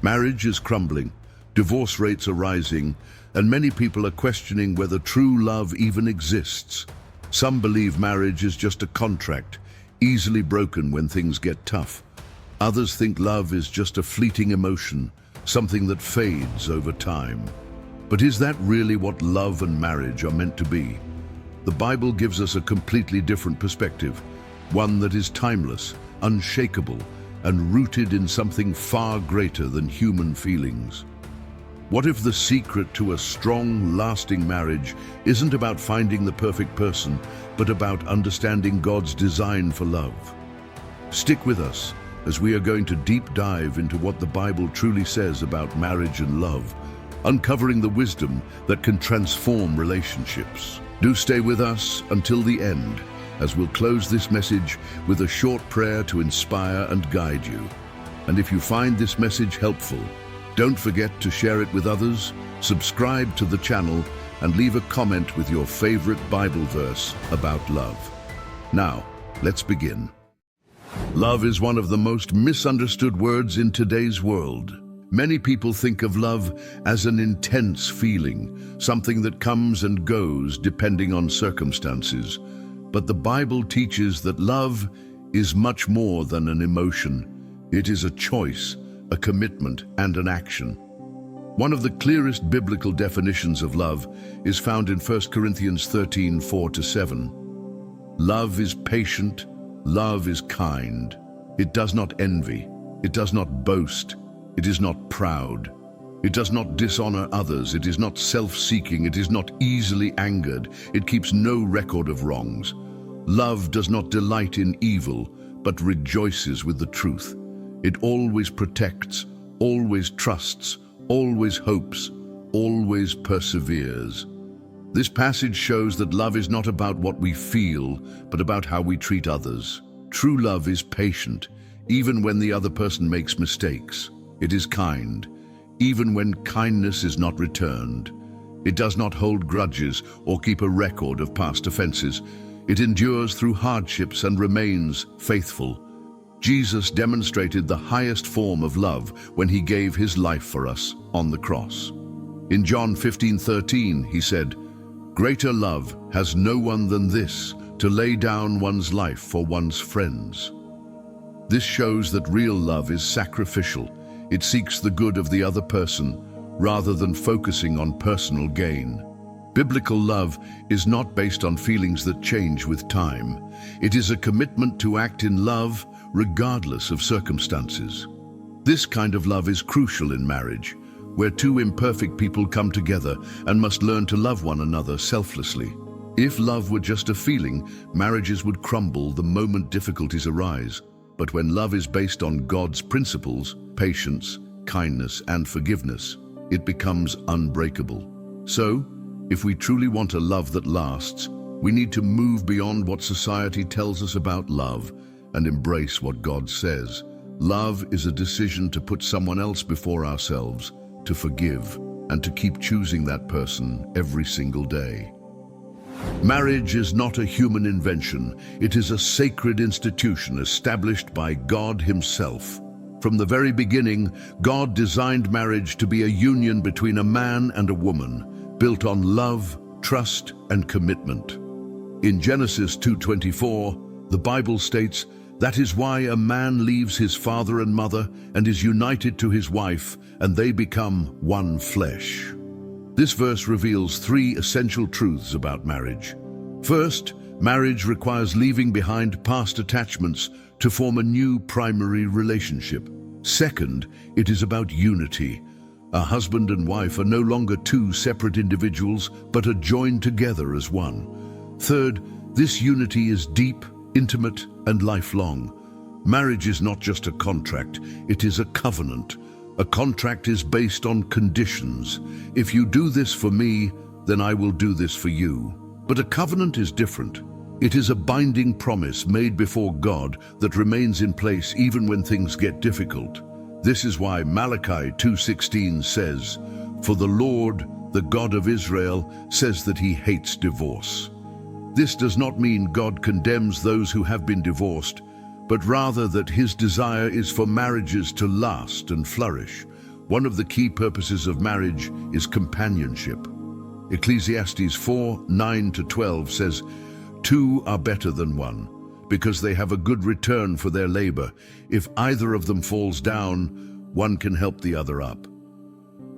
Marriage is crumbling, divorce rates are rising, and many people are questioning whether true love even exists. Some believe marriage is just a contract, easily broken when things get tough. Others think love is just a fleeting emotion, something that fades over time. But is that really what love and marriage are meant to be? The Bible gives us a completely different perspective, one that is timeless, unshakable, and rooted in something far greater than human feelings. What if the secret to a strong, lasting marriage isn't about finding the perfect person, but about understanding God's design for love? Stick with us as we are going to deep dive into what the Bible truly says about marriage and love, uncovering the wisdom that can transform relationships. Do stay with us until the end, as we'll close this message with a short prayer to inspire and guide you. And if you find this message helpful, don't forget to share it with others, subscribe to the channel, and leave a comment with your favorite Bible verse about love. Now, let's begin. Love is one of the most misunderstood words in today's world. Many people think of love as an intense feeling, something that comes and goes depending on circumstances. But the Bible teaches that love is much more than an emotion. It is a choice, a commitment, and an action. One of the clearest biblical definitions of love is found in 1 Corinthians 13, 4-7. Love is patient, love is kind. It does not envy, it does not boast, it is not proud. It does not dishonor others, it is not self-seeking, it is not easily angered, it keeps no record of wrongs. Love does not delight in evil, but rejoices with the truth. It always protects, always trusts, always hopes, always perseveres. This passage shows that love is not about what we feel, but about how we treat others. True love is patient, even when the other person makes mistakes. It is kind, even when kindness is not returned. It does not hold grudges or keep a record of past offenses. It endures through hardships and remains faithful. Jesus demonstrated the highest form of love when he gave his life for us on the cross. In John 15:13, he said, "Greater love has no one than this, to lay down one's life for one's friends." This shows that real love is sacrificial. It seeks the good of the other person rather than focusing on personal gain. Biblical love is not based on feelings that change with time. It is a commitment to act in love regardless of circumstances. This kind of love is crucial in marriage, where two imperfect people come together and must learn to love one another selflessly. If love were just a feeling, marriages would crumble the moment difficulties arise. But when love is based on God's principles, patience, kindness, and forgiveness, it becomes unbreakable. So, if we truly want a love that lasts, we need to move beyond what society tells us about love and embrace what God says. Love is a decision to put someone else before ourselves, to forgive, and to keep choosing that person every single day. Marriage is not a human invention. It is a sacred institution established by God Himself. From the very beginning, God designed marriage to be a union between a man and a woman, built on love, trust, and commitment. In Genesis 2:24, the Bible states, "That is why a man leaves his father and mother and is united to his wife, and they become one flesh." This verse reveals three essential truths about marriage. First, marriage requires leaving behind past attachments to form a new primary relationship. Second, it is about unity. A husband and wife are no longer two separate individuals, but are joined together as one. Third, this unity is deep, intimate, and lifelong. Marriage is not just a contract, it is a covenant. A contract is based on conditions. If you do this for me, then I will do this for you. But a covenant is different. It is a binding promise made before God that remains in place even when things get difficult. This is why Malachi 2:16 says, "For the Lord, the God of Israel, says that He hates divorce." This does not mean God condemns those who have been divorced, but rather that His desire is for marriages to last and flourish. One of the key purposes of marriage is companionship. Ecclesiastes 4:9-12 says, "Two are better than one, because they have a good return for their labor. If either of them falls down, one can help the other up."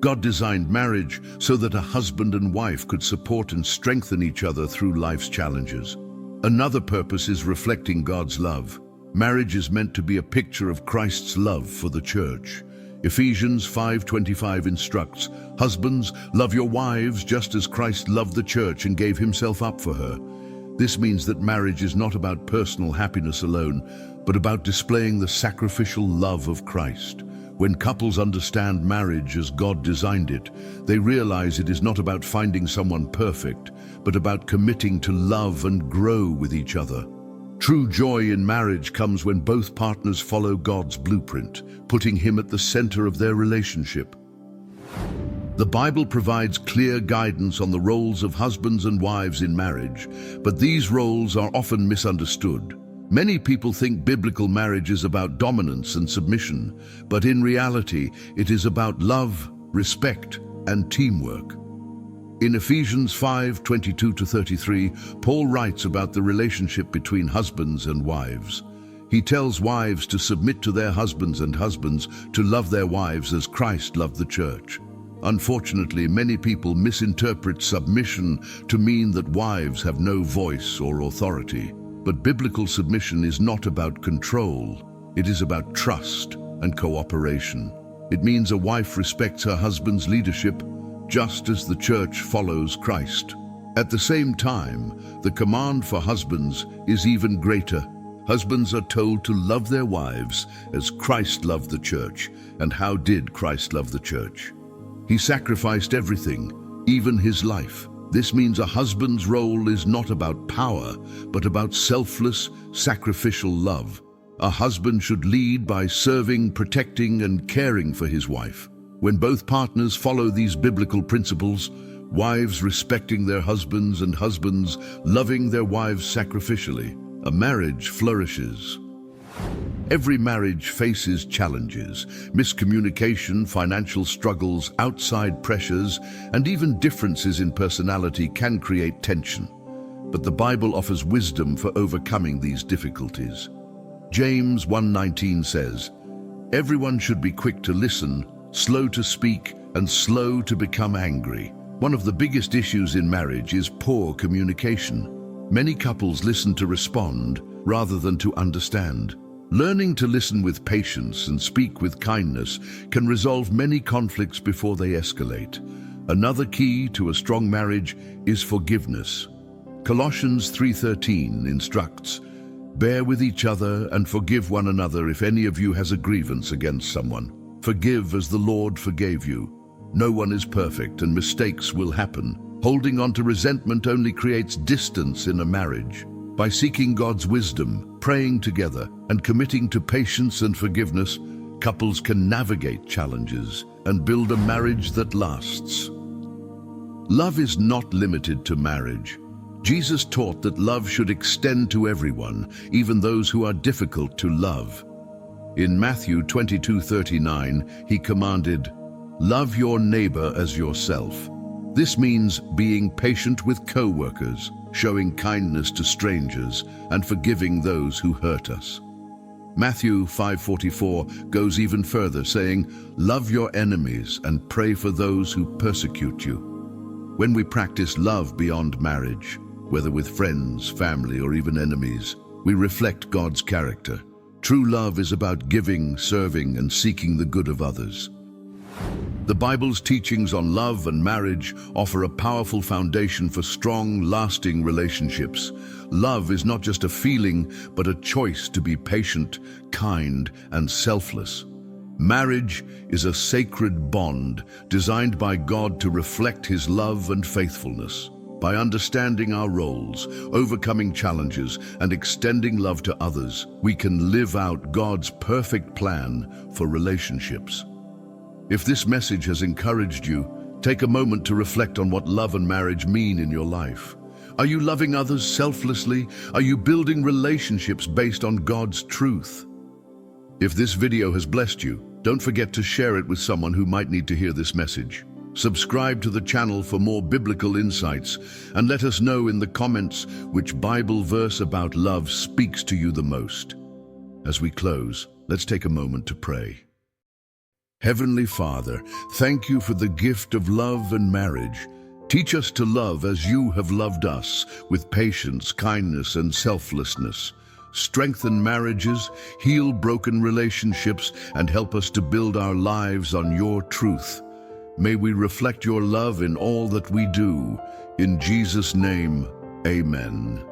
God designed marriage so that a husband and wife could support and strengthen each other through life's challenges. Another purpose is reflecting God's love. Marriage is meant to be a picture of Christ's love for the church. Ephesians 5:25 instructs, "Husbands, love your wives just as Christ loved the church and gave himself up for her." This means that marriage is not about personal happiness alone, but about displaying the sacrificial love of Christ. When couples understand marriage as God designed it, they realize it is not about finding someone perfect, but about committing to love and grow with each other. True joy in marriage comes when both partners follow God's blueprint, putting Him at the center of their relationship. The Bible provides clear guidance on the roles of husbands and wives in marriage, but these roles are often misunderstood. Many people think biblical marriage is about dominance and submission, but in reality, it is about love, respect, and teamwork. In Ephesians 5:22-33, Paul writes about the relationship between husbands and wives. He tells wives to submit to their husbands and husbands to love their wives as Christ loved the church. Unfortunately, many people misinterpret submission to mean that wives have no voice or authority. But biblical submission is not about control. It is about trust and cooperation. It means a wife respects her husband's leadership just as the church follows Christ. At the same time, the command for husbands is even greater. Husbands are told to love their wives as Christ loved the church. And how did Christ love the church? He sacrificed everything, even his life. This means a husband's role is not about power, but about selfless, sacrificial love. A husband should lead by serving, protecting, and caring for his wife. When both partners follow these biblical principles, wives respecting their husbands and husbands loving their wives sacrificially, a marriage flourishes. Every marriage faces challenges, miscommunication, financial struggles, outside pressures, and even differences in personality can create tension. But the Bible offers wisdom for overcoming these difficulties. James 1:19 says, "Everyone should be quick to listen, slow to speak, and slow to become angry." One of the biggest issues in marriage is poor communication. Many couples listen to respond rather than to understand. Learning to listen with patience and speak with kindness can resolve many conflicts before they escalate. Another key to a strong marriage is forgiveness. Colossians 3:13 instructs, "Bear with each other and forgive one another if any of you has a grievance against someone. Forgive as the Lord forgave you." No one is perfect and mistakes will happen. Holding on to resentment only creates distance in a marriage. By seeking God's wisdom, praying together, and committing to patience and forgiveness, couples can navigate challenges and build a marriage that lasts. Love is not limited to marriage. Jesus taught that love should extend to everyone, even those who are difficult to love. In Matthew 22:39, he commanded, "Love your neighbor as yourself." This means being patient with co-workers, showing kindness to strangers, and forgiving those who hurt us. Matthew 5:44 goes even further, saying, "Love your enemies and pray for those who persecute you." When we practice love beyond marriage, whether with friends, family, or even enemies, we reflect God's character. True love is about giving, serving, and seeking the good of others. The Bible's teachings on love and marriage offer a powerful foundation for strong, lasting relationships. Love is not just a feeling, but a choice to be patient, kind, and selfless. Marriage is a sacred bond designed by God to reflect His love and faithfulness. By understanding our roles, overcoming challenges, and extending love to others, we can live out God's perfect plan for relationships. If this message has encouraged you, take a moment to reflect on what love and marriage mean in your life. Are you loving others selflessly? Are you building relationships based on God's truth? If this video has blessed you, Don't forget to share it with someone who might need to hear this message. Subscribe to the channel for more biblical insights, and let us know in the comments which Bible verse about love speaks to you the most. As we close, let's take a moment to pray. Heavenly Father, thank you for the gift of love and marriage. Teach us to love as you have loved us, with patience, kindness, and selflessness. Strengthen marriages, heal broken relationships, and help us to build our lives on your truth. May we reflect your love in all that we do. In Jesus' name, amen.